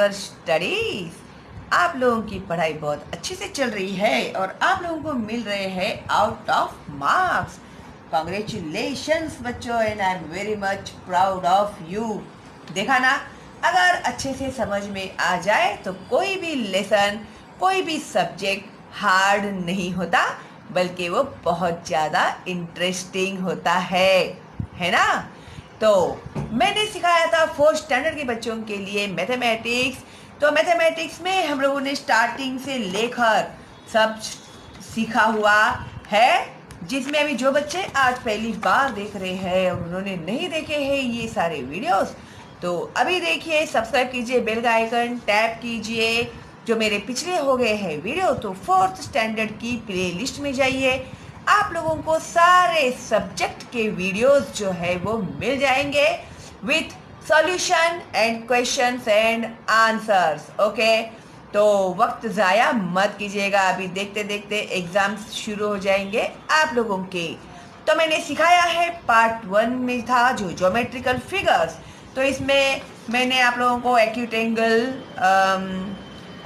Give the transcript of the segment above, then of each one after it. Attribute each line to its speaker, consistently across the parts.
Speaker 1: Your studies. आप लोगों की पढ़ाई बहुत अच्छे से चल रही है और आप लोगों को मिल रहे हैं आउट ऑफ मार्क्स। कॉन्ग्रेचुलेशंस बच्चों, and I am very much proud of you. देखा ना, अगर अच्छे से समझ में आ जाए तो कोई भी लेसन, कोई भी सब्जेक्ट हार्ड नहीं होता, बल्कि वो बहुत ज़्यादा इंटरेस्टिंग होता है ना। तो मैंने सिखाया था 4th स्टैंडर्ड के बच्चों के लिए मैथमेटिक्स। तो मैथमेटिक्स में हम लोगों ने स्टार्टिंग से लेकर सब सीखा हुआ है, जिसमें अभी जो बच्चे आज पहली बार देख रहे हैं और उन्होंने नहीं देखे हैं ये सारे वीडियोस, तो अभी देखिए, सब्सक्राइब कीजिए, बेल का आइकन टैप कीजिए। जो मेरे पिछले हो गए हैं वीडियो, तो 4th स्टैंडर्ड की प्लेलिस्ट में जाइए, आप लोगों को सारे सब्जेक्ट के वीडियोस जो है वो मिल जाएंगे with solution and questions and answers. Okay, तो वक्त ज़ाया मत कीजिएगा, अभी देखते देखते एग्जाम्स शुरू हो जाएंगे आप लोगों के। तो मैंने सिखाया है पार्ट 1 में था जो ज्योमेट्रिकल फिगर्स, तो इसमें मैंने आप लोगों को acute angle,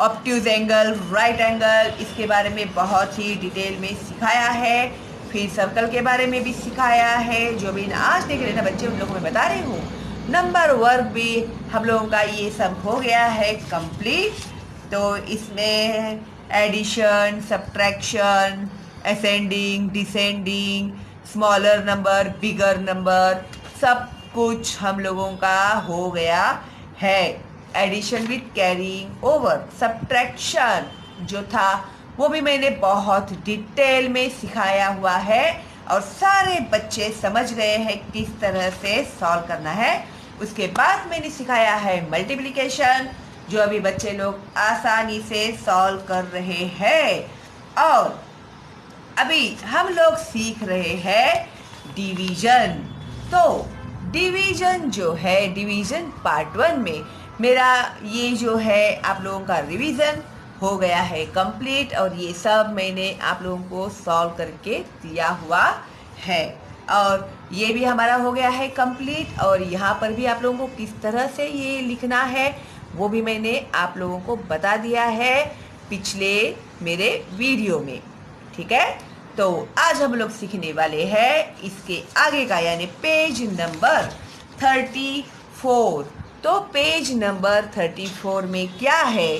Speaker 1: obtuse angle, right angle, इसके बारे में बहुत ही डिटेल में सिखाया है। फिर सर्कल के बारे में भी सिखाया है। जो भी आज देख रहे ना बच्चे, उन लोगों को मैं बता रही हूँ। नंबर वर्क भी हम लोगों का ये सब हो गया है कंप्लीट। तो इसमें addition, subtraction, ascending, descending, smaller number, bigger number, सब कुछ हम लोगों का हो गया है। Addition with carrying over, subtraction जो था वो भी मैंने बहुत डिटेल में सिखाया हुआ है और सारे बच्चे समझ गए हैं किस तरह से सॉल्व करना है। उसके बाद मैंने सिखाया है मल्टीप्लिकेशन, जो अभी बच्चे लोग आसानी से सॉल्व कर रहे हैं। और अभी हम लोग सीख रहे हैं डिवीजन। तो डिवीजन जो है, डिवीजन पार्ट 1 में मेरा ये जो है आप लोगों का रिवीजन हो गया है कंप्लीट, और ये सब मैंने आप लोगों को सॉल्व करके दिया हुआ है। और ये भी हमारा हो गया है कंप्लीट, और यहाँ पर भी आप लोगों को किस तरह से ये लिखना है वो भी मैंने आप लोगों को बता दिया है पिछले मेरे वीडियो में। ठीक है, तो आज हम लोग सीखने वाले हैं इसके आगे का, यानी पेज नंबर 34। तो पेज नंबर 34 में क्या है?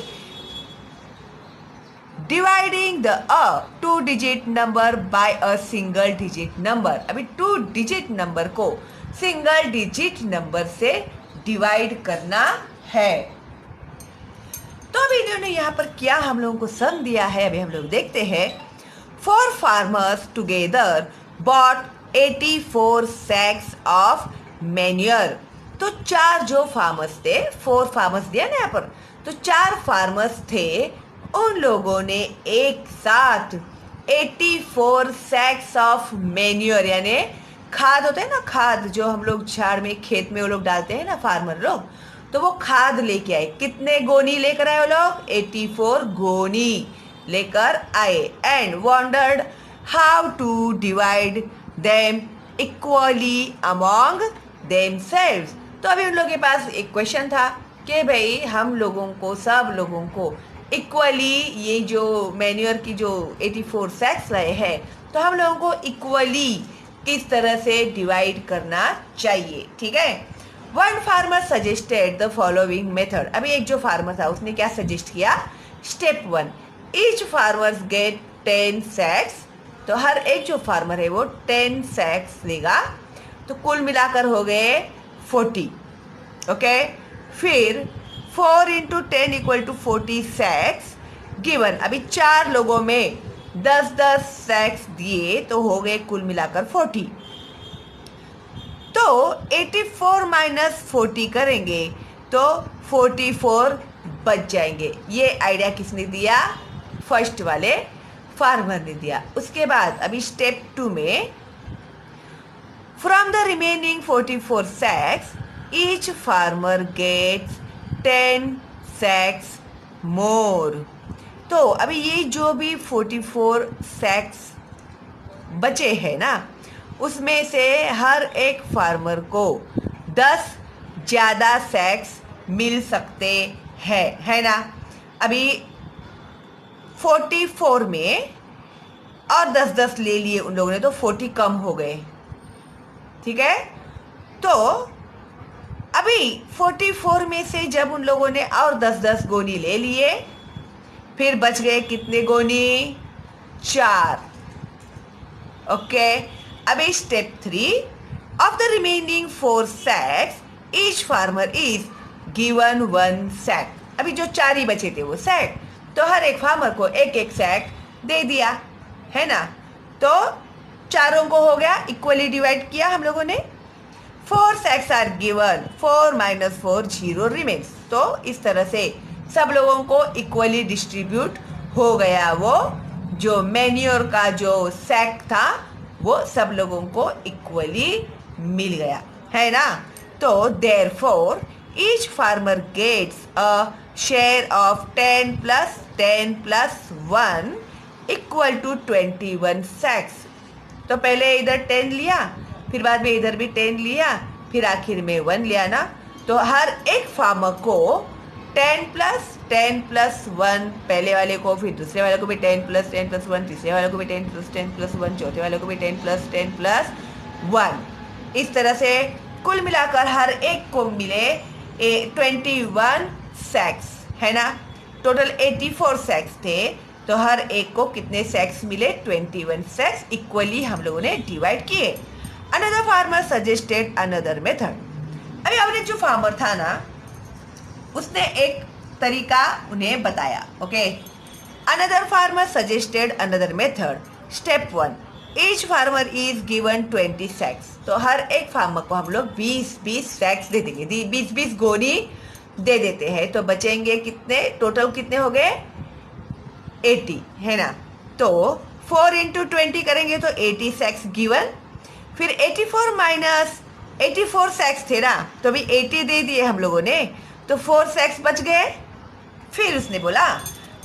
Speaker 1: Dividing the 2 digit number by a single digit number. अभी 2 डिजिट नंबर को सिंगल डिजिट नंबर से डिवाइड करना है। तो अभी इन्होंने यहाँ पर क्या हम लोगों को सम दिया है, अभी हम लोग देखते हैं। 4 farmers together bought 84 sacks of manure। तो 4 जो फार्मर्स थे, 4 फार्मर्स दिया ना यहाँ पर, तो 4 फार्मर्स थे, उन लोगों ने एक साथ 84 सैक्स ऑफ मैन्योर, यानी खाद होते हैं ना, खाद जो हम लोग झाड़ में, खेत में वो लोग डालते हैं ना फार्मर लोग, तो वो खाद लेके आए। कितने गोनी लेकर आए वो लोग? 84 गोनी लेकर आए। And wondered how to divide them equally among themselves. तो अभी उन लोगों के पास एक क्वेश्चन था कि भाई हम लोगों को, सब लोगों को इक्वली, ये जो मैन्योर की जो 84 सैक्स लाए हैं, तो हम लोगों को इक्वली किस तरह से डिवाइड करना चाहिए। ठीक है, one farmer suggested the following method. अभी एक जो फार्मर था उसने क्या सजेस्ट किया? Step 1, each farmers get 10 sacks. तो हर एक जो फार्मर है वो 10 सैक्स लेगा, तो कुल मिलाकर हो गए 40। ओके, फिर 4 × 10 = 40 सैक्स गिवन। अभी 4 लोगों में 10-10 सैक्स दिए, तो हो गए कुल मिलाकर 40। तो 84 - 40 करेंगे तो 44 बच जाएंगे। ये आइडिया किसने दिया? फर्स्ट वाले फार्मर ने दिया। उसके बाद अभी स्टेप 2 में, from the remaining 44 sacks each farmer gets 10 sacks more. तो अभी ये जो भी 44 सैक्स बचे हैं ना, उसमें से हर एक फार्मर को 10 ज़्यादा सैक्स मिल सकते है ना। अभी 44 में और 10-10 ले लिए उन लोगों ने तो 40 कम हो गए, ठीक है। तो अभी 44 में से जब उन लोगों ने और 10-10 गोनी ले लिए, फिर बच गए कितने गोनी? 4। ओके। अभी step 3, of the remaining 4 sacks each farmer is given 1 sack. अभी जो 4 ही बचे थे वो सैक, तो हर एक फार्मर को एक एक सैक दे दिया, है ना। तो चारों को हो गया, इक्वली डिवाइड किया हम लोगों ने। 4 सैक्स आर गिवन, 4 - 4 0 रिमेन्स। तो इस तरह से सब लोगों को इक्वली डिस्ट्रीब्यूट हो गया, वो जो मैन्योर का जो सैक था वो सब लोगों को इक्वली मिल गया, है ना। तो therefore each farmer gets a share of 10 + 10 + 1 equal to 21 sacks. तो पहले इधर 10 लिया, फिर बाद में इधर भी 10 लिया, फिर आखिर में 1 लिया ना। तो हर एक फार्मर को 10 + 10 + 1, पहले वाले को, फिर दूसरे वाले को भी 10 + 10 + 1, तीसरे वाले को भी 10 + 10 + 1, चौथे वाले को भी 10 + 10 + 1। इस तरह से कुल मिलाकर हर एक को मिले 21 सैक्स, है ना। टोटल 84 सैक्स थे, तो हर एक को कितने सैक्स मिले? 21 सैक्स इक्वली हम लोगों ने डिवाइड किए। Another farmer suggested another method. अभी हमने जो फार्मर था ना, उसने एक तरीका उन्हें बताया। Okay. Another farmer suggested another method. Step 1, each farmer is given 20 सैक्स। तो हर एक फार्मर को हम लोग 20-20 सैक्स दे देंगे, 20-20 गोनी दे देते हैं। तो बचेंगे कितने? टोटल कितने हो गए? 80, है ना। तो 4 × 20 करेंगे तो 80 सैक्स गिवन। फिर 84 - 84 सैक्स थे ना, तो अभी 80 दे दिए हम लोगों ने, तो 4 सैक्स बच गए। फिर उसने बोला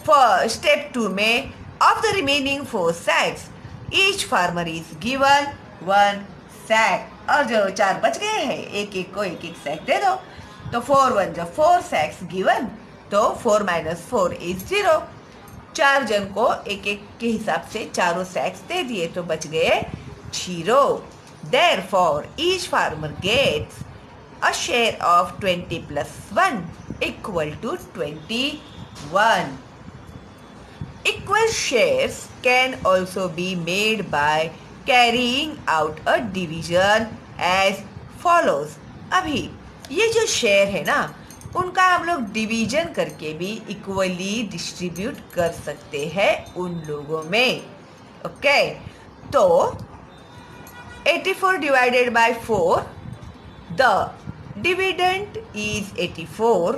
Speaker 1: फॉर स्टेप 2 में of the remaining 4 sacks each farmer is given 1 sack. और जो 4 बच गए हैं, एक एक को एक एक सैक दे दो। तो 4 × 1 जब 4 सैक्स गिवन, तो 4 - 4 इज 0। 4 जन को एक एक के हिसाब से चारों सैक्स दे दिए, तो बच गए 0। Therefore, each farmer gets a share of 20 + 1 equal to 21. Equal shares can also be made by carrying out a division as follows. अभी ये जो शेयर है ना, उनका हम लोग डिवीजन करके भी इक्वली डिस्ट्रीब्यूट कर सकते हैं उन लोगों में। ओके। तो 84 divided by 4, the dividend is 84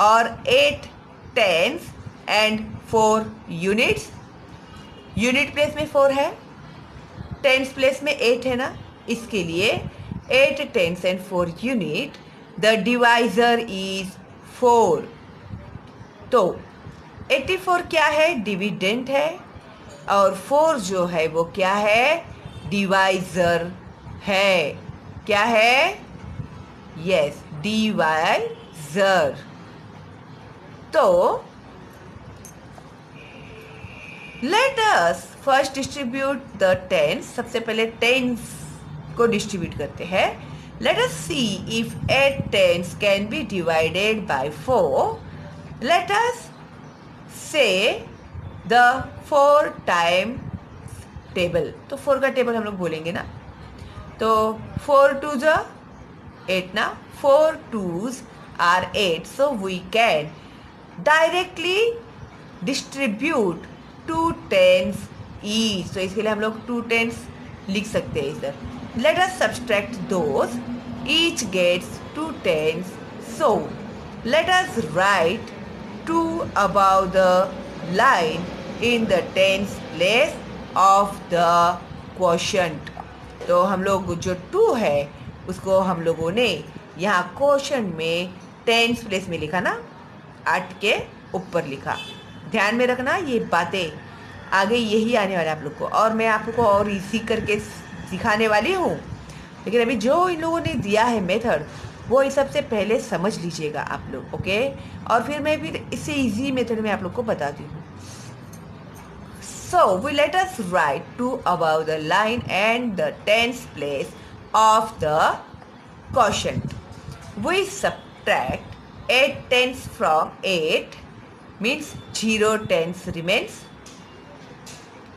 Speaker 1: or 8 tens and 4 units। Unit place में 4 है, टेंस प्लेस में 8 है ना, इसके लिए 8 tens and 4 unit। The divisor is 4। तो 84 क्या है? डिविडेंड है, और 4 जो है वो क्या है? डिवाइजर है। क्या है? Yes, divisor. तो let us first distribute the tens. सबसे पहले टेंस को डिस्ट्रीब्यूट करते हैं। Let us see if 8 tens can be divided by 4। Let us say the 4 time table. तो 4 का टेबल हम लोग बोलेंगे ना, तो 4 2s 8 ना, 4 2s are 8। So we can directly distribute 2 tens each. तो इसके लिए हम लोग 2 टेंस लिख सकते हैं इधर। Let us subtract those, each gets 2 tens. So let us write 2 above the line in the tens place of the quotient. तो हम लोग जो 2 है उसको हम लोगों ने यहाँ क्वोशंट में टेंस प्लेस में लिखा ना, 8 के ऊपर लिखा। ध्यान में रखना ये बातें, आगे यही आने वाला है आप लोग को, और मैं आप लोग को और इजी करके सिखाने वाली हूँ। लेकिन अभी जो इन लोगों ने दिया है मेथड, वो ये सबसे पहले समझ लीजिएगा आप लोग, ओके। और फिर इससे इजी मेथड में आप लोग को बताती हूँ। So we let us write 2 above the line and the tens place of the quotient. We subtract 8 tens from 8 means 0 tens remains.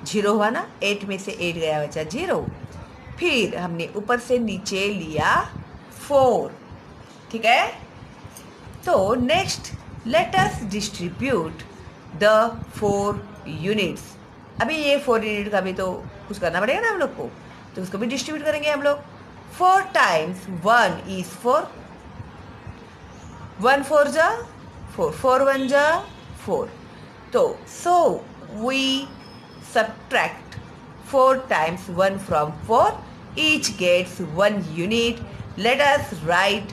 Speaker 1: 0 हुआ ना, 8 में से 8 गया बचा 0। फिर हमने ऊपर से नीचे लिया 4, ठीक है। तो next let us distribute the 4 units. अभी ये 4 यूनिट का भी तो कुछ करना पड़ेगा ना हम लोग को, तो उसको भी डिस्ट्रीब्यूट करेंगे हम लोग। 4 टाइम्स 1 इज 4, 1 4 जा 4, 4 1 जा 4। तो so we subtract 4 times 1 from 4, each gets 1 unit. Let us write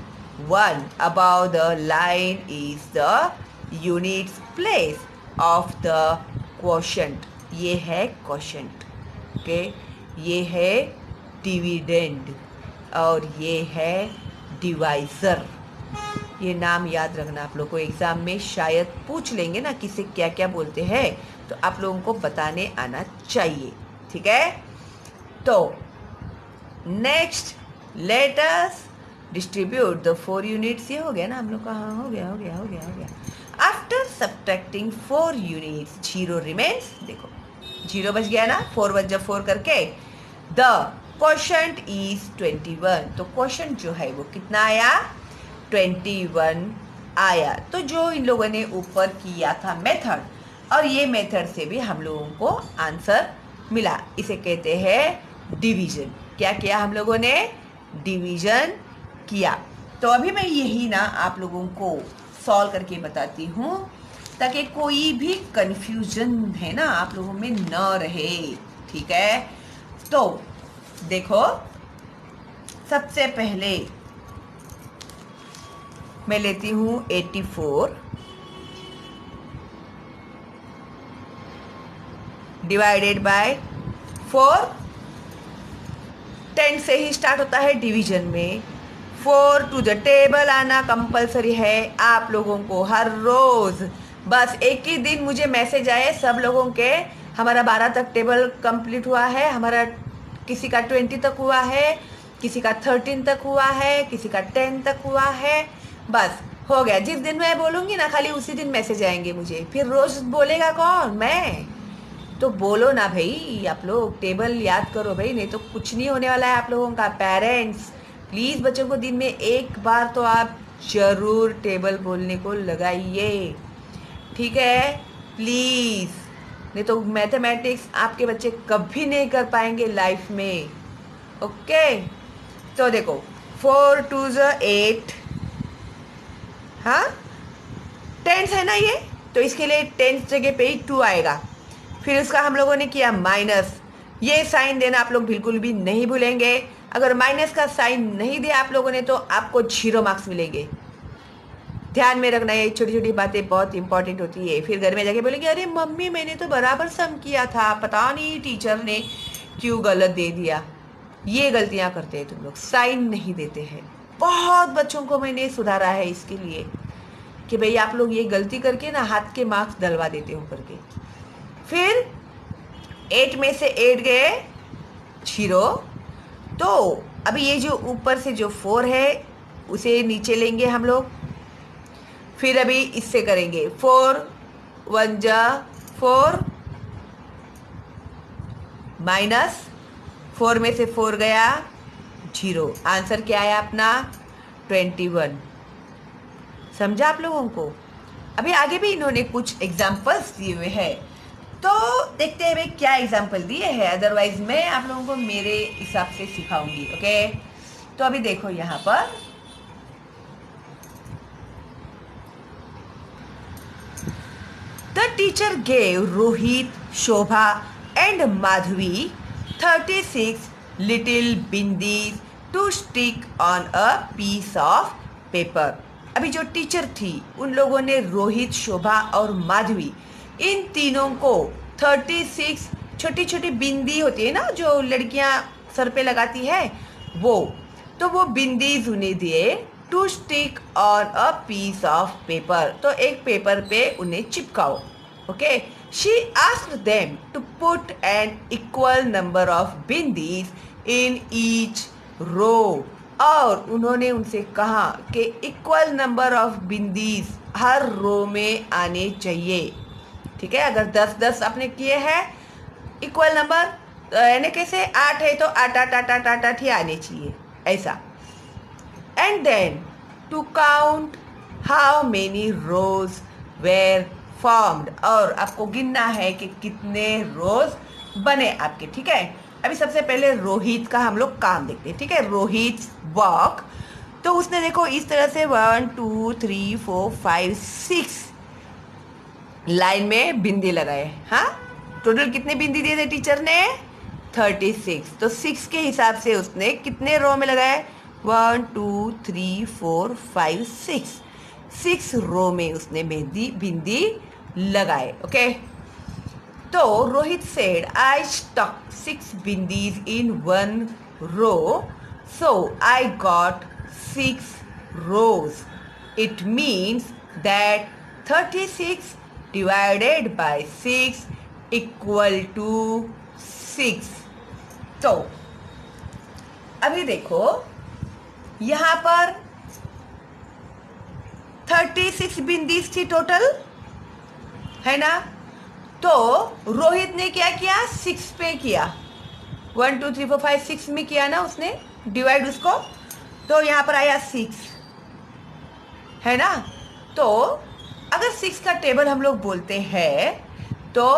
Speaker 1: 1 above the line is the units place of the quotient. ये है quotient, ओके। ये है डिविडेंड और ये है डिवाइज़र। ये नाम याद रखना, आप लोग को एग्ज़ाम में शायद पूछ लेंगे ना किसे क्या क्या बोलते हैं, तो आप लोगों को बताने आना चाहिए, ठीक है। तो next let us distribute the 4 units. ये हो गया ना हम लोग का, हाँ हो गया। After subtracting 4 units 0 remains. देखो 0 बच गया ना, 4 1 जा 4 करके। The quotient is 21। तो क्वोशंट जो है वो कितना आया, 21 आया। तो जो इन लोगों ने ऊपर किया था मेथड, और ये मेथड से भी हम लोगों को आंसर मिला। इसे कहते हैं डिवीजन। क्या किया हम लोगों ने, डिवीजन किया। तो अभी मैं यही ना आप लोगों को सॉल्व करके बताती हूँ, ताकि कोई भी कंफ्यूजन है ना आप लोगों में न रहे, ठीक है। तो देखो सबसे पहले मैं लेती हूँ 84 डिवाइडेड बाय 4। 10 से ही स्टार्ट होता है डिवीजन में। 4 टू द टेबल आना कंपलसरी है आप लोगों को हर रोज़। बस एक ही दिन मुझे मैसेज आए सब लोगों के, हमारा 12 तक टेबल कंप्लीट हुआ है, हमारा किसी का 20 तक हुआ है, किसी का 13 तक हुआ है, किसी का 10 तक हुआ है। बस हो गया। जिस दिन मैं बोलूँगी ना खाली उसी दिन मैसेज आएंगे मुझे। फिर रोज़ बोलेगा कौन, मैं। तो बोलो ना भाई, आप लोग टेबल याद करो भाई, नहीं तो कुछ नहीं होने वाला है आप लोगों का। पेरेंट्स प्लीज़ बच्चों को दिन में एक बार तो आप जरूर टेबल बोलने को लगाइए, ठीक है, प्लीज़। नहीं तो मैथमेटिक्स आपके बच्चे कभी नहीं कर पाएंगे लाइफ में, ओके। तो देखो 4 2 8, हाँ 10 है ना ये, तो इसके लिए 10 जगह पे ही 2 आएगा। फिर उसका हम लोगों ने किया माइनस। ये साइन देना आप लोग बिल्कुल भी नहीं भूलेंगे। अगर माइनस का साइन नहीं दिया आप लोगों ने तो आपको 0 मार्क्स मिलेंगे। ध्यान में रखना, ये छोटी छोटी बातें बहुत इंपॉर्टेंट होती है। फिर घर में जाके बोलेंगे अरे मम्मी मैंने तो बराबर सम किया था, पता नहीं टीचर ने क्यों गलत दे दिया। ये गलतियाँ करते हैं तुम लोग, साइन नहीं देते हैं। बहुत बच्चों को मैंने सुधारा है इसके लिए कि भाई आप लोग ये गलती करके ना हाथ के मार्क्स डलवा देते हो करके। फिर 8 में से 8 गए 0। तो अभी ये जो ऊपर से जो 4 है उसे नीचे लेंगे हम लोग। फिर अभी इससे करेंगे 4 1 जा 4 माइनस 4 में से 4 गया 0। आंसर क्या आया अपना 21। समझा आप लोगों को। अभी आगे भी इन्होंने कुछ एग्जाम्पल्स दिए हुए हैं, तो देखते हैं भाई क्या एग्जाम्पल दिए हैं। अदरवाइज मैं आप लोगों को मेरे हिसाब से सिखाऊंगी, ओके। तो अभी देखो यहाँ पर the teacher gave Rohit, Shobha and Madhavi 36 little bindis to stick on a piece of paper. अभी जो टीचर थी उन लोगों ने रोहित, शोभा और माधवी इन तीनों को 36 छोटी छोटी बिंदी होती है ना जो लड़कियां सर पे लगाती है, वो बिंदीज उन्हें दिए to stick on a piece of paper, तो एक पेपर पे उन्हें चिपकाओ. Okay, she asked them to put an equal number of bindis in each row, और उन्होंने उनसे कहा कि इक्वल नंबर ऑफ बिंदीज हर रो में आने चाहिए. ठीक है, अगर 10-10 आपने किए हैं इक्वल नंबर, तो यानी कैसे 8 है तो 8 ही आने चाहिए, ऐसा. And then to count how many rows were formed, और आपको गिनना है कि कितने रोज बने आपके. ठीक है, अभी सबसे पहले रोहित का हम लोग काम देखते हैं. ठीक है, रोहित वॉक, तो उसने देखो इस तरह से 1 2 3 4 5 6 लाइन में बिंदी लगाए. हाँ, टोटल कितने बिंदी दिए थे टीचर ने? 36. तो 6 के हिसाब से उसने कितने रो में लगाए? 1 2 3 4 5 6 रो में उसने बिंदी लगाए. ओके, तो Rohit said I stuck 6 bindis in 1 row, so I got 6 rows. It means that 36 divided by 6 equal to 6. तो अभी देखो यहाँ पर 36 बिंदीज थी टोटल, है ना. तो रोहित ने क्या किया? 6 पे किया. 1 2 3 4 5 6 में किया ना उसने डिवाइड उसको, तो यहाँ पर आया 6, है ना. तो अगर 6 का टेबल हम लोग बोलते हैं तो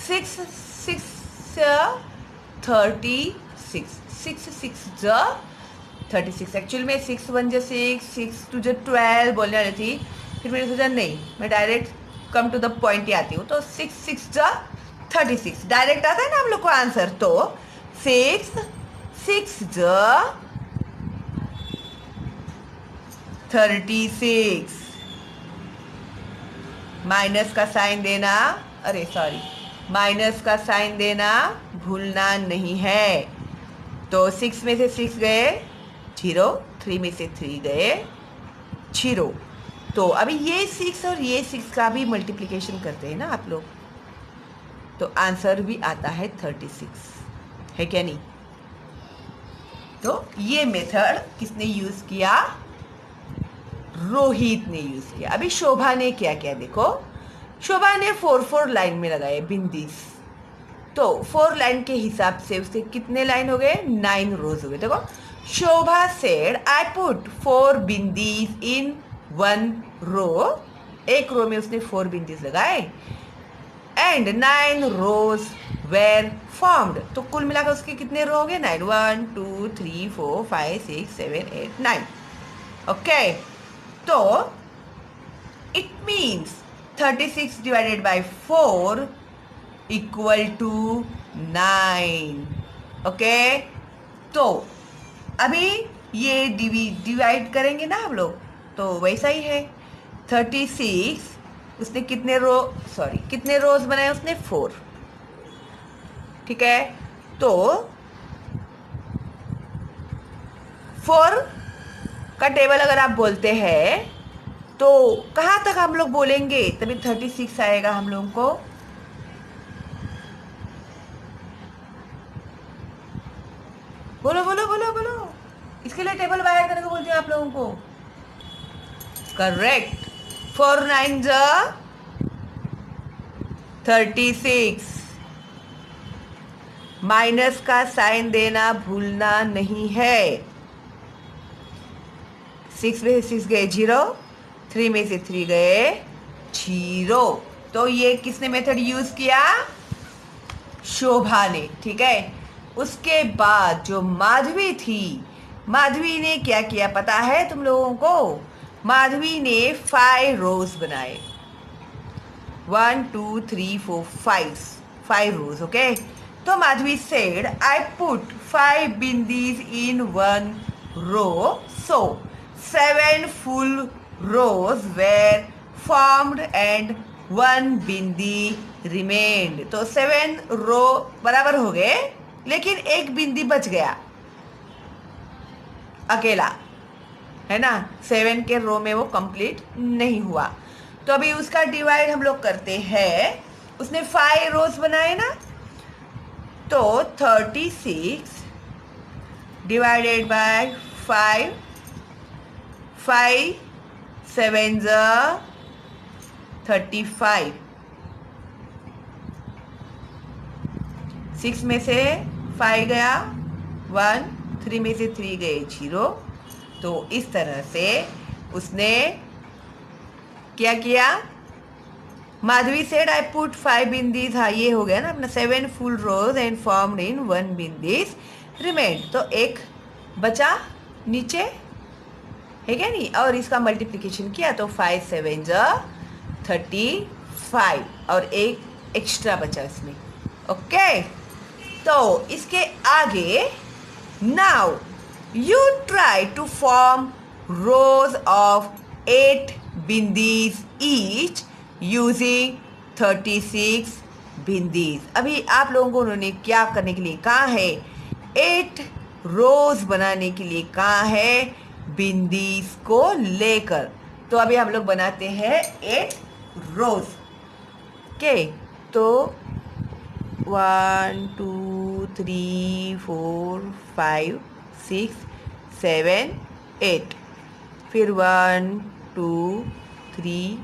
Speaker 1: 6 6 36, 6 6 ज 36. एक्चुअल में 6 1 ज 6, 6 2 ज 12 बोलने वाली थी, फिर मैंने सोचा नहीं, मैं direct come to the point ही आती हूँ. तो 6 6 ज 36 डायरेक्ट आता है ना हम लोग को आंसर. तो 6 6 ज 36. माइनस का साइन देना, अरे सॉरी, माइनस का साइन देना भूलना नहीं है. तो 6 में से 6 गए 0, 3 में से 3 गए 0. तो अभी ये 6 और ये 6 का भी मल्टीप्लिकेशन करते हैं ना आप लोग, तो आंसर भी आता है 36, है क्या नहीं. तो ये मेथड किसने यूज किया? रोहित ने यूज किया. अभी शोभा ने क्या किया? देखो, शोभा ने 4 लाइन में लगाए बिंदीज. तो 4 लाइन के हिसाब से उसके कितने लाइन हो गए? 9 रोज हो गए. देखो, शोभा said I put 4 bindis in 1 रो, एक रो में उसने 4 बिंदीज लगाए. एंड 9 रोज वेर फॉर्म्ड, तो कुल मिलाकर उसके कितने रो हो गए? 9. 1 2 3 4 5 6 7 8 9. ओके, तो it means 36 divided by 4 equal to 9. Okay, तो अभी ये डिवाइड करेंगे ना हम लोग, तो वैसा ही है. 36 उसने कितने रोज बनाए? उसने 4. ठीक है, तो 4 का टेबल अगर आप बोलते हैं तो कहाँ तक हम लोग बोलेंगे तभी 36 आएगा हम लोगों को? बोलो बोलो बोलो बोलो. इसके लिए टेबल बाहर करने को बोलती हूँ आप लोगों को. करेक्ट. 4 9 ज 36. माइनस का साइन देना भूलना नहीं है. 6 में से 6 गए 0, 3 में से 3 गए 0. तो ये किसने मेथड यूज किया? शोभा ने. ठीक है, उसके बाद जो माधवी थी, माधवी ने क्या किया पता है तुम लोगों को? माधवी ने 5 रोज बनाए. 1 2 3 4 5 रोज. ओके, तो Madhavi said I put 5 bindis in 1 row, so 7 full rows were formed and 1 bindi remained. तो 7 रो बराबर हो गए, लेकिन एक बिंदी बच गया अकेला. है ना, 7 के रो में वो कंप्लीट नहीं हुआ। तो अभी उसका डिवाइड हम लोग करते हैं। उसने 5 रोज बनाए ना, तो 36 डिवाइडेड बाय 5, 5 7 35, 6 में से 5 गया 1, 3 में से 3 गए 0। तो इस तरह से उसने क्या किया, Madhavi said I put 5 bindis, हाँ ये हो गया ना अपना 7 full rows and formed in 1 bindis remained. तो एक बचा नीचे, है क्या नहीं, और इसका मल्टीप्लिकेशन किया तो 5 7 35 और एक एक्स्ट्रा बचा इसमें। ओके, तो इसके आगे now you try to form rows of 8 bindis each using 36 bindis. अभी आप लोगों को उन्होंने क्या करने के लिए कहा है, 8 रोज बनाने के लिए कहा है बिंदीज को लेकर। तो अभी हम लोग बनाते हैं 8 रोज के। तो 1 2 3 4 5 6 7 8, फिर 1 2 3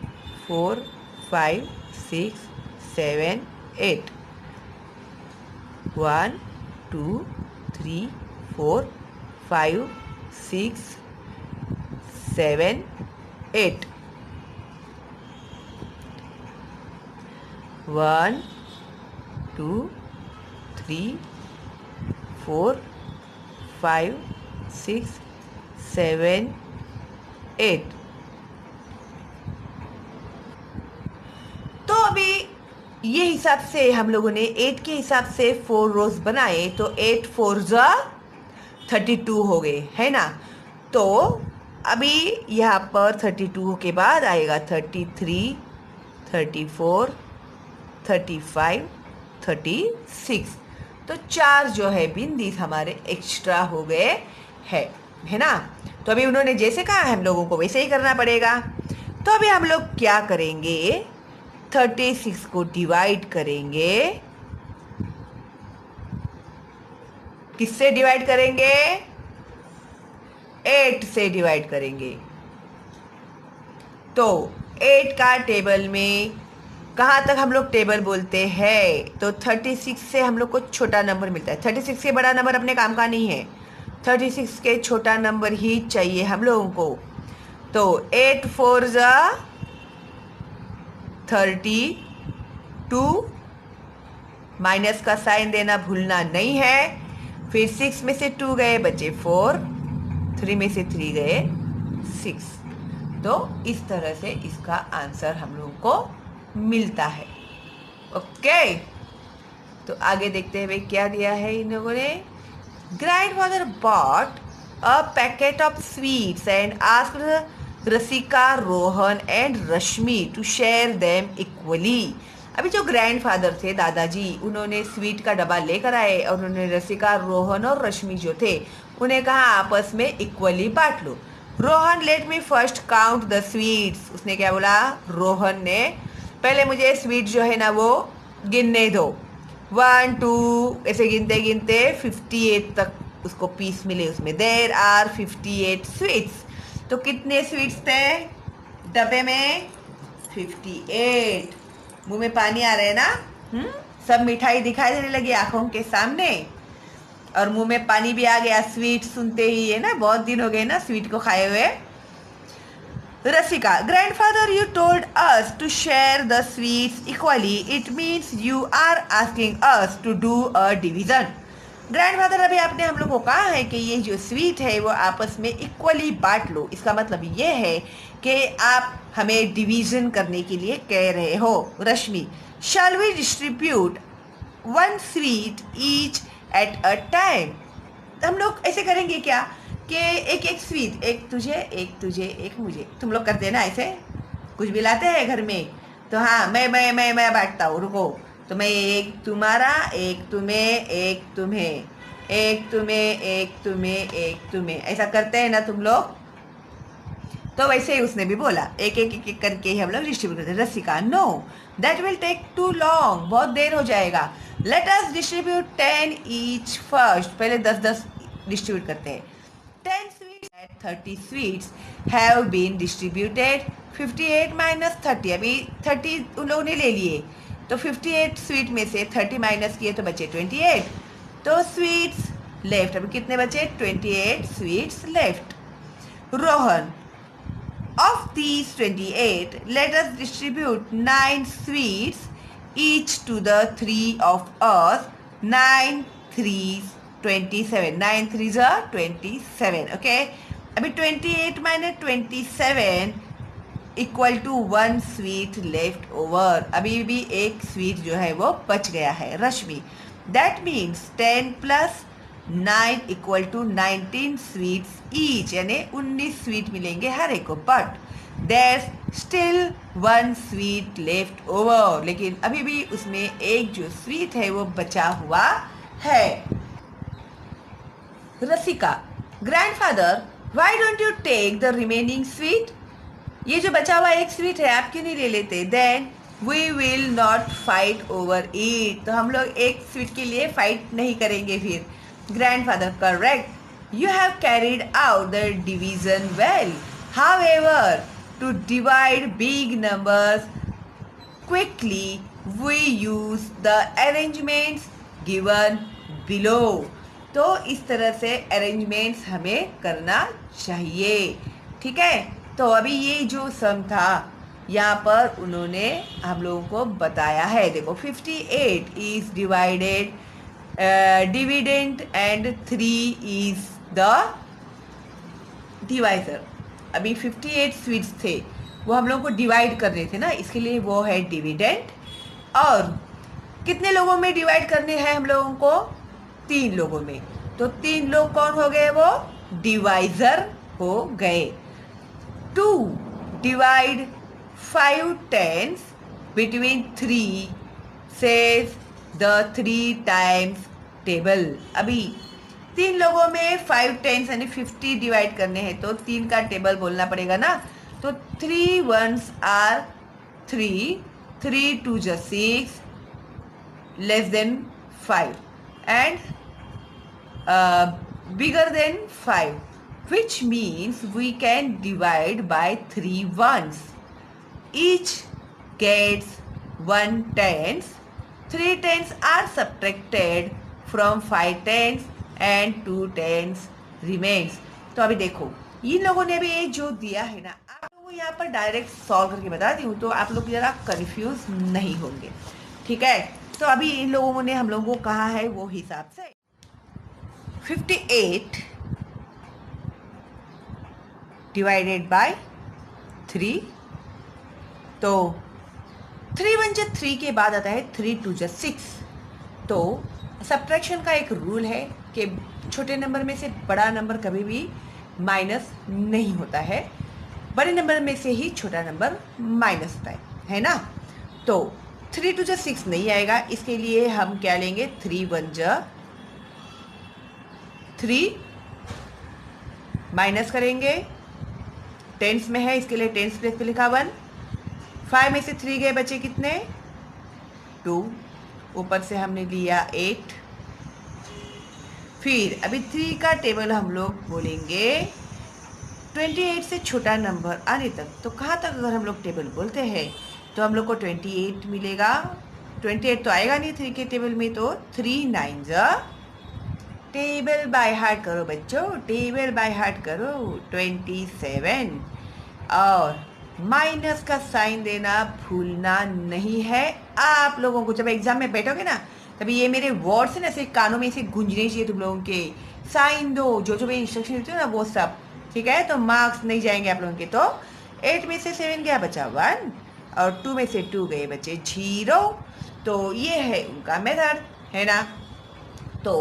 Speaker 1: 4 5 6 7 8, 1 2 3 4 5 6 7 8, 1 2 3 4 5 6 7 8। तो अभी ये हिसाब से हम लोगों ने 8 के हिसाब से 4 रोज बनाए, तो 8 4 32 हो गए, है ना। तो अभी यहाँ पर 32 के बाद आएगा 33 34 35 36। तो 4 जो है बिंदीज हमारे एक्स्ट्रा हो गए है ना। तो अभी उन्होंने जैसे कहा है हम लोगों को वैसे ही करना पड़ेगा। तो अभी हम लोग क्या करेंगे, 36 को डिवाइड करेंगे, किससे डिवाइड करेंगे, 8 से डिवाइड करेंगे। तो 8 का टेबल में कहाँ तक हम लोग टेबल बोलते हैं, तो 36 से हम लोग को छोटा नंबर मिलता है। 36 के बड़ा नंबर अपने काम का नहीं है, 36 के छोटा नंबर ही चाहिए हम लोगों को। तो 8 4 32, माइनस का साइन देना भूलना नहीं है। फिर 6 में से 2 गए बचे 4, 3 में से 3 गए 6। तो इस तरह से इसका आंसर हम लोगों को मिलता है। ओके, तो आगे देखते हुए क्या दिया है इन लोगों ने। Grandfather bought a packet of sweets and asked Rasika, Rohan and Rashmi to share them equally. अभी जो ग्रैंडफादर थे दादाजी, उन्होंने स्वीट का डब्बा लेकर आए और उन्होंने रसिका, रोहन और रश्मि जो थे उन्हें कहा आपस में इक्वली बांट लो। Rohan let me first count the sweets, उसने क्या बोला, रोहन ने पहले मुझे स्वीट जो है ना वो गिनने दो। 1 2 ऐसे गिनते गिनते 58 तक उसको पीस मिले उसमें। There are 58 sweets. तो कितने स्वीट्स थे डब्बे में, 58। मुंह में पानी आ रहा है ना, सब मिठाई दिखाई देने लगी आंखों के सामने और मुंह में पानी भी आ गया स्वीट सुनते ही, है ना, बहुत दिन हो गए ना स्वीट को खाए हुए। Rasika, grandfather you told us to share the sweets equally, it means you are asking us to do a division. Grandfather अभी आपने हम लोग को कहा है कि ये जो स्वीट है वो आपस में इक्वली बांट लो। इसका मतलब ये है कि आप हमें डिवीजन करने के लिए कह रहे हो। Rashmi, shall we distribute 1 sweet each at a time. हम लोग ऐसे करेंगे क्या कि एक एक स्वीट, एक तुझे एक मुझे, तुम लोग करते हैं ना ऐसे, कुछ भी लाते हैं घर में तो हाँ मैं बांटता हूँ, रुको। तो मैं एक तुम्हारा, एक तुम्हें, एक तुम्हें, एक तुम्हें, एक तुम्हें, एक तुम्हें, ऐसा करते हैं ना तुम लोग। तो वैसे ही उसने भी बोला, एक एक एक एक करके ही हम लोग डिस्ट्रीब्यूट करते हैं। Rasika, no that will take too long, बहुत देर हो जाएगा। Let us distribute 10 each first, पहले 10-10 डिस्ट्रीब्यूट करते हैं। 10 sweets at 30 sweets have been distributed. 58 minus 30, अभी 30 उन लोगों ने ले लिए, तो 58 स्वीट में से 30 माइनस किए तो बचे 28। तो स्वीट्स लेफ्ट, अभी कितने बचे? 28 sweets left. Rohan, of these 28, let us distribute 9 sweets each to the 3 of us. 9 3s 27. 9 3s are 27. Okay. अभी 28 minus 27 equal to 1 sweet left over. अभी भी एक स्वीट जो है वो बच गया है। Rashmi, that means 10 plus 9 equal to 19 sweets each, यानी 19 स्वीट मिलेंगे हर एक को। But there still 1 sweet left over, लेकिन अभी भी उसमें एक जो स्वीट है वो बचा हुआ है। Rasika, grandfather, why don't you take the remaining sweet? ये जो बचा हुआ एक स्वीट है आप क्यों नहीं ले लेते? Then we will not fight over it, तो हम लोग एक स्वीट के लिए फाइट नहीं करेंगे फिर। Grandfather, correct, you have carried out the division well, however to divide big numbers quickly we use the arrangements given below. तो इस तरह से अरेंजमेंट्स हमें करना चाहिए, ठीक है। तो अभी ये जो सम था यहाँ पर उन्होंने हम लोगों को बताया है। देखो 58 is divided dividend and 3 is the divisor. अभी 58 स्वीट्स थे, वो हम लोगों को डिवाइड करने थे ना, इसके लिए वो है डिविडेंड। और कितने लोगों में डिवाइड करने हैं हम लोगों को? 3 लोगों में। तो 3 लोग कौन हो गए? वो डिवाइजर हो गए। 2 divide 5 tens between 3 says the 3 times table। अभी 3 लोगों में 5 tens यानी 50 डिवाइड करने हैं, तो 3 का टेबल बोलना पड़ेगा ना। तो 3 ones are 3, 3 2s are 6, less than 5 and bigger than 5, which means we can divide by 3 ones. Each gets 1 tens. 3 tens are subtracted from 5 tens and 2 tens remains. तो अभी देखो इन लोगों ने भी ये जो दिया है ना, आप लोगों को यहाँ पर डायरेक्ट सॉल्व करके बताती हूँ, तो आप लोग ज़रा कंफ्यूज नहीं होंगे, ठीक है। तो अभी इन लोगों ने हम लोगों को कहा है वो हिसाब से 58 डिवाइडेड बाय 3, तो 3 1 जा 3 के बाद आता है 3 2 जा 6। तो सब्ट्रैक्शन का एक रूल है कि छोटे नंबर में से बड़ा नंबर कभी भी माइनस नहीं होता है, बड़े नंबर में से ही छोटा नंबर माइनस होता है ना। तो 3 2 जा 6 नहीं आएगा, इसके लिए हम क्या लेंगे? 3 1 जा 3 माइनस करेंगे, टेंस में है इसके लिए टेंस प्लेस पे लिखा 1। 5 में से 3 गए, बचे कितने? 2, ऊपर से हमने लिया 8। फिर अभी 3 का टेबल हम लोग बोलेंगे 28 से छोटा नंबर आने तक। तो कहाँ तक अगर हम लोग टेबल बोलते हैं तो हम लोग को 28 मिलेगा। 28 तो आएगा नहीं 3 के टेबल में, तो 3 9 जा, टेबल बाय हार्ट करो बच्चों, टेबल बाय हार्ट करो, 27। और माइनस का साइन देना भूलना नहीं है आप लोगों को। जब एग्जाम में बैठोगे ना, तभी ये मेरे वर्ड्स है ना ऐसे कानों में से गूंजने चाहिए तुम लोगों के। साइन दो, जो जो मैं इंस्ट्रक्शन देती हूँ ना वो सब, ठीक है। तो मार्क्स नहीं जाएंगे आप लोगों के। तो 8 में से 7 गया, बचा 1, और 2 में से 2 गए, बचे 0। तो ये है उनका मेथड, है ना। तो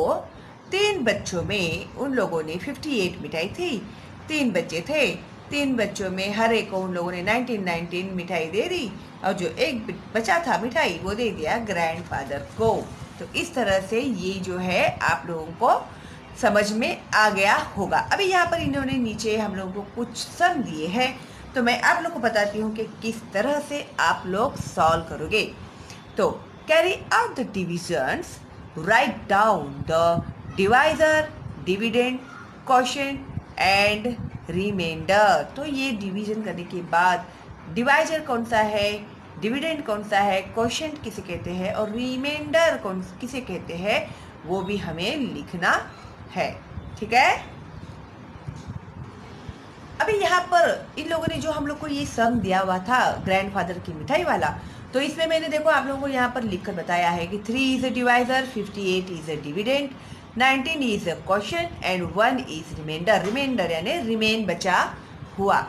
Speaker 1: 3 बच्चों में उन लोगों ने 58 मिठाई थी, 3 बच्चे थे, 3 बच्चों में हर एक को उन लोगों ने 19 मिठाई दे दी, और जो एक बचा था मिठाई वो दे दिया ग्रैंडफादर को। तो इस तरह से ये जो है आप लोगों को समझ में आ गया होगा। अभी यहाँ पर इन्होंने नीचे हम लोगों को कुछ सम दिए हैं, तो मैं आप लोग को बताती हूँ कि किस तरह से आप लोग सॉल्व करोगे। तो carry out the divisions, write down the divisor, dividend, quotient and reminder. तो ये डिवीजन करने के बाद डिवाइजर कौन सा है, डिविडेंड कौन सा है, क्वोशिएंट किसे कहते हैं और रिमाइंडर कौन किसे कहते हैं, वो भी हमें लिखना है। ठीक है। अभी यहाँ पर इन लोगों ने जो हम लोग को ये सम दिया हुआ था ग्रैंडफादर की मिठाई वाला, तो इसमें मैंने देखो आप लोगों को यहाँ पर लिखकर बताया है कि 3 is a divisor, 58 is a dividend, 19 is a quotient and 1 is reminder. Reminder यानी रिमेन बचा हुआ।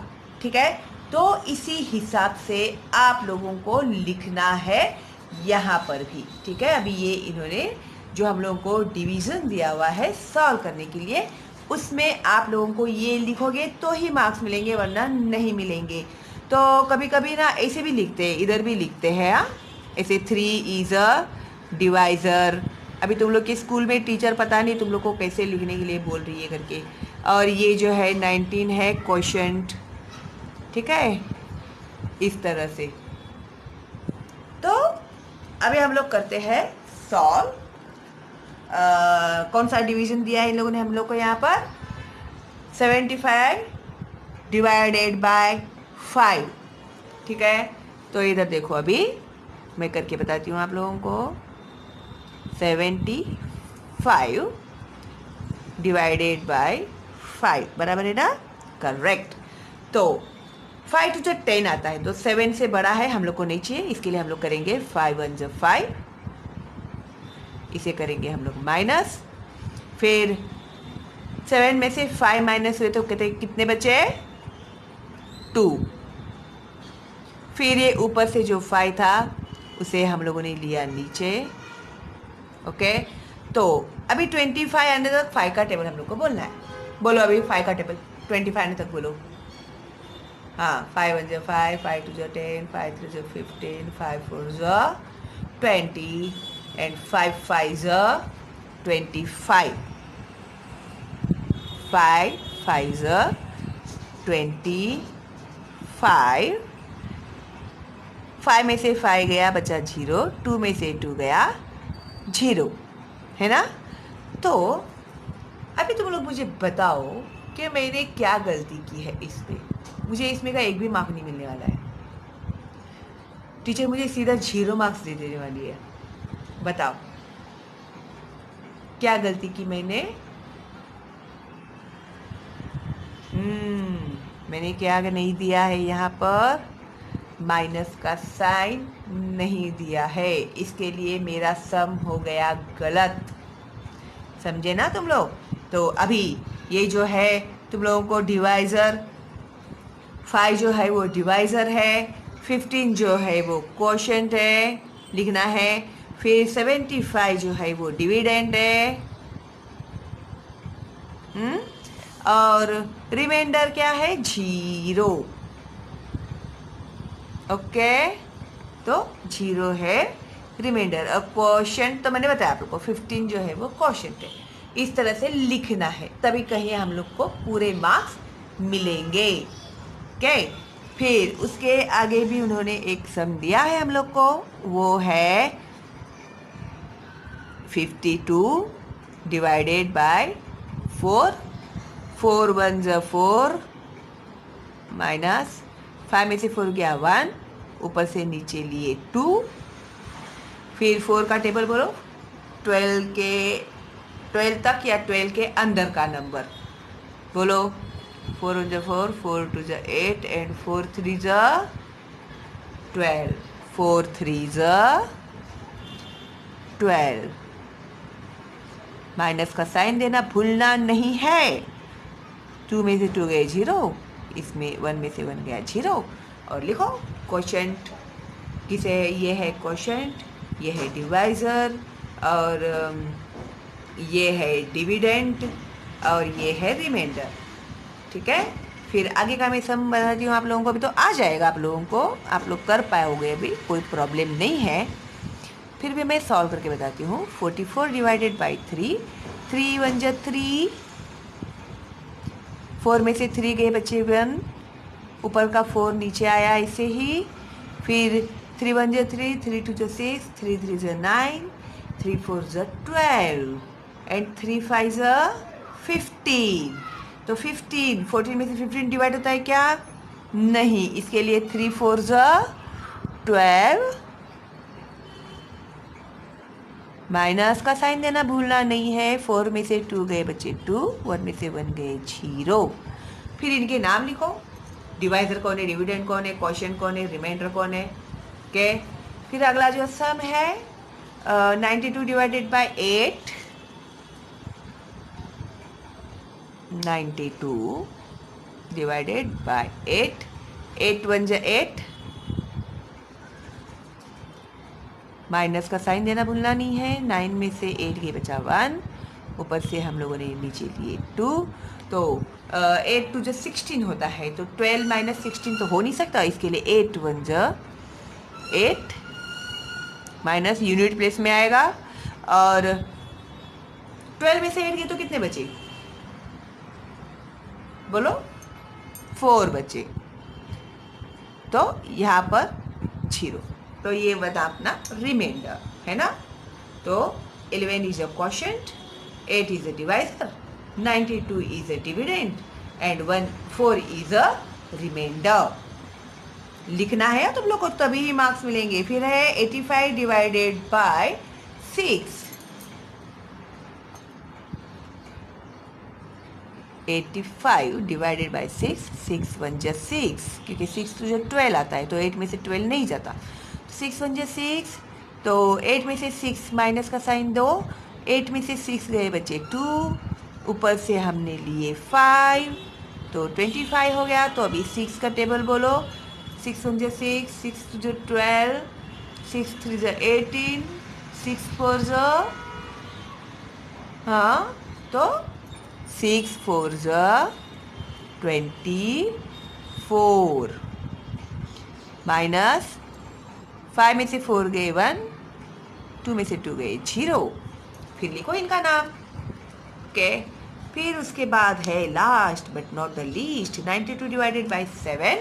Speaker 1: ठीक है। तो इसी हिसाब से आप लोगों को लिखना है यहाँ पर भी। ठीक है। अभी ये इन्होंने जो हम लोगों को डिवीजन दिया हुआ है सॉल्व करने के लिए, उसमें आप लोगों को ये लिखोगे तो ही मार्क्स मिलेंगे, वरना नहीं मिलेंगे। तो कभी कभी ना ऐसे भी लिखते हैं, इधर भी लिखते हैं ऐसे 3 इज अ डिवाइजर। अभी तुम लोग के स्कूल में टीचर पता नहीं तुम लोग को कैसे लिखने के लिए बोल रही है करके। और ये जो है 19 है क्वोशिएंट। ठीक है, इस तरह से। तो अभी हम लोग करते हैं सॉल्व। कौन सा डिवीजन दिया है इन लोगों ने हम लोग को यहाँ पर, 75 डिवाइडेड बाय 5। ठीक है। तो इधर देखो, अभी मैं करके बताती हूँ आप लोगों को। 75 डिवाइडेड बाय 5 बराबर है ना, करेक्ट। तो 5 to 10 आता है, तो 7 से बड़ा है हम लोग को नहीं चाहिए, इसके लिए हम लोग करेंगे 5 1 जा 5, इसे करेंगे हम लोग माइनस। फिर 7 में से 5 माइनस हुए तो कहते कितने बचे, 2। फिर ये ऊपर से जो 5 था उसे हम लोगों ने लिया नीचे। ओके। तो अभी 25 आने तक 5 का टेबल हम लोग को बोलना है। बोलो अभी 5 का टेबल 25 आने तक बोलो। हाँ, 5 1 जा 5, 5 2 जा 10, 5 3 जा 15, 5 4 जा 20 and 5 5 जा 25। 5 5 जा 25। 5 में से 5 गया, बचा 0। 2 में से 2 गया 0, है ना। तो अभी तुम लोग मुझे बताओ कि मैंने क्या गलती की है इसमें। मुझे इसमें का एक भी मार्क नहीं मिलने वाला है, टीचर मुझे सीधा 0 मार्क्स दे देने वाली है। बताओ क्या गलती की मैंने। मैंने क्या नहीं दिया है यहाँ पर, माइनस का साइन नहीं दिया है, इसके लिए मेरा सम हो गया गलत। समझे ना तुम लोग। तो अभी ये जो है तुम लोगों को डिवाइजर, 5 जो है वो डिवाइजर है, 15 जो है वो क्वोशिएंट है लिखना है। फिर 75 जो है वो डिविडेंड है। और रिमाइंडर क्या है, 0। ओके। तो 0 है रिमाइंडर। और क्वोशिएंट तो मैंने बताया आप लोग को 15 जो है वो क्वोशिएंट है। इस तरह से लिखना है, तभी कहीं हम लोग को पूरे मार्क्स मिलेंगे। ओके। फिर उसके आगे भी उन्होंने एक सम दिया है हम लोग को, वो है 52 डिवाइडेड बाय 4। 4 1 जा 4 माइनस 5 में से 4 गया 1, ऊपर से नीचे लिए 2। फिर 4 का टेबल बोलो, 12 तक या 12 के अंदर का नंबर बोलो। 4 1 जा 4, 4 2 जा 8 एंड 4 3 जा 12। 4 3 जा 12। माइनस का साइन देना भूलना नहीं है। 2 में से 2 गए 0, इसमें 1 में से 1 गया 0। और लिखो क्वोशिएंट किसे है, ये है क्वोशिएंट, ये है डिवाइजर, और ये है डिविडेंड, और ये है रिमाइंडर। ठीक है। फिर आगे का मैं सम बताती हूँ आप लोगों को। अभी तो आ जाएगा आप लोगों को, आप लोग कर पाओगे, अभी कोई प्रॉब्लम नहीं है। फिर भी मैं सॉल्व करके बताती हूँ। 44 डिवाइडेड बाई 3, 3 1 जा 3, 4 में से 3 गए बच्चे 1, ऊपर का 4 नीचे आया ऐसे ही। फिर 3 1 जा 3, 3 2 जा 6, 3 3 जा 9, 3 4 जा 12 एंड 3 5 जा 15। तो 15, 14 में से 15 डिवाइड होता है क्या? नहीं, इसके लिए 3 4 जा 12, माइनस का साइन देना भूलना नहीं है। 4 में से 2 गए बच्चे 2, 1 में से 1 गए 0। फिर इनके नाम लिखो, डिवाइजर कौन है, डिविडेंड कौन है, क्वोशिएंट कौन है, रिमाइंडर कौन है। ओके, फिर अगला जो सम है 92 डिवाइडेड बाय 8, 92 डिवाइडेड बाय 8, 8 1 जा 8, माइनस का साइन देना भूलना नहीं है। 9 में से 8 गए बचा 1, ऊपर से हम लोगों ने नीचे लिए 2, तो 8 2 जा 16 होता है। तो 12 माइनस 16 तो हो नहीं सकता, इसके लिए 8 1 जा 8, माइनस यूनिट प्लेस में आएगा। और 12 में से 8 गए तो कितने बचे? बोलो, 4 बचे, तो यहाँ पर 0। तो ये बता अपना रिमाइंडर है ना। तो 11 is a quotient, 8 is a divisor, 92 is a dividend and 4 is a reminder. लिखना है तुम लोग को, तभी ही मार्क्स मिलेंगे। फिर है 85 डिवाइडेड बाय 6, 85 डिवाइडेड बाय 6, 6 1 जा 6, क्योंकि 6 तो जो 12 आता है तो 8 में से 12 नहीं जाता। 6 1 जा 6, तो 8 में से 6 माइनस का साइन दो, 8 में से 6 गए बच्चे 2, ऊपर से हमने लिए 5, तो 25 हो गया। तो अभी 6 का टेबल बोलो, 6 1 जा 6, 6 2 जा 12, 6 3 जा 18, 6 4 जा, हाँ तो 6 4 जा 24, माइनस 5 में से 4 गए 1, 2 में से 2 गए 0। फिर लिखो इनका नाम। ओके, फिर उसके बाद है last but not the least 92 divided by 7,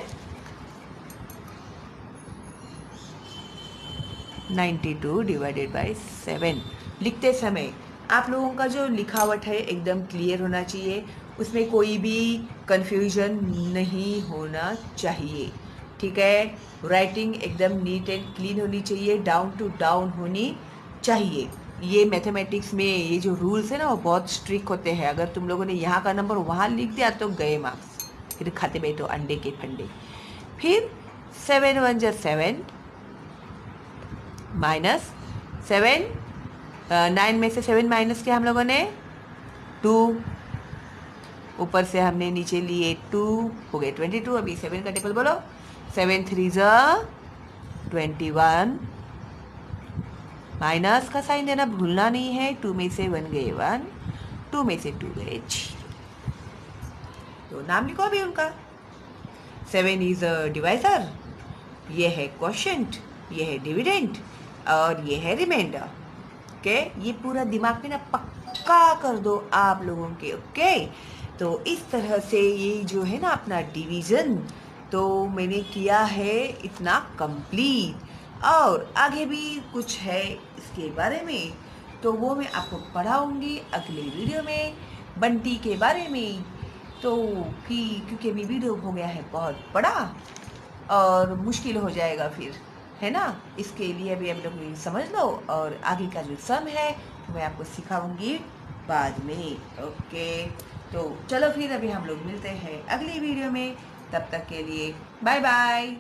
Speaker 1: 92 divided by 7। लिखते समय आप लोगों का जो लिखावट है एकदम क्लियर होना चाहिए, उसमें कोई भी कंफ्यूजन नहीं होना चाहिए, ठीक है। राइटिंग एकदम नीट एंड क्लीन होनी चाहिए, डाउन टू डाउन होनी चाहिए। ये मैथमेटिक्स में ये जो रूल्स है ना वो बहुत स्ट्रिक्ट होते हैं। अगर तुम लोगों ने यहाँ का नंबर वहाँ लिख दिया तो गए मार्क्स, फिर खाते बैठो अंडे के फंडे। फिर 7 1 जा 7, माइनस 7, 9 में से 7 माइनस किया हम लोगों ने 2, ऊपर से हमने नीचे लिए 2, हो गए 22। अभी 7 का टेबल बोलो, 7 3 जा 21, माइनस का साइन देना भूलना नहीं है। 2 में से 1 गए 1, 2 में से 2 गए 0। तो नाम लिखो अभी उनका। 7 इज अ डिवाइजर, ये है क्वोशिएंट, ये है डिविडेंड और ये है रिमाइंडर। ओके, ये पूरा दिमाग में ना पक्का कर दो आप लोगों के। ओके, तो इस तरह से ये जो है ना अपना डिवीज़न तो मैंने किया है इतना कंप्लीट। और आगे भी कुछ है इसके बारे में, तो वो मैं आपको पढ़ाऊँगी अगले वीडियो में, बंटी के बारे में। तो क्योंकि अभी वीडियो हो गया है बहुत बड़ा और मुश्किल हो जाएगा फिर, है ना। इसके लिए अभी आप लोग समझ लो, और आगे का जो सम है तो मैं आपको सिखाऊंगी बाद में। ओके, तो चलो फिर अभी हम लोग मिलते हैं अगली वीडियो में, तब तक के लिए बाय बाय।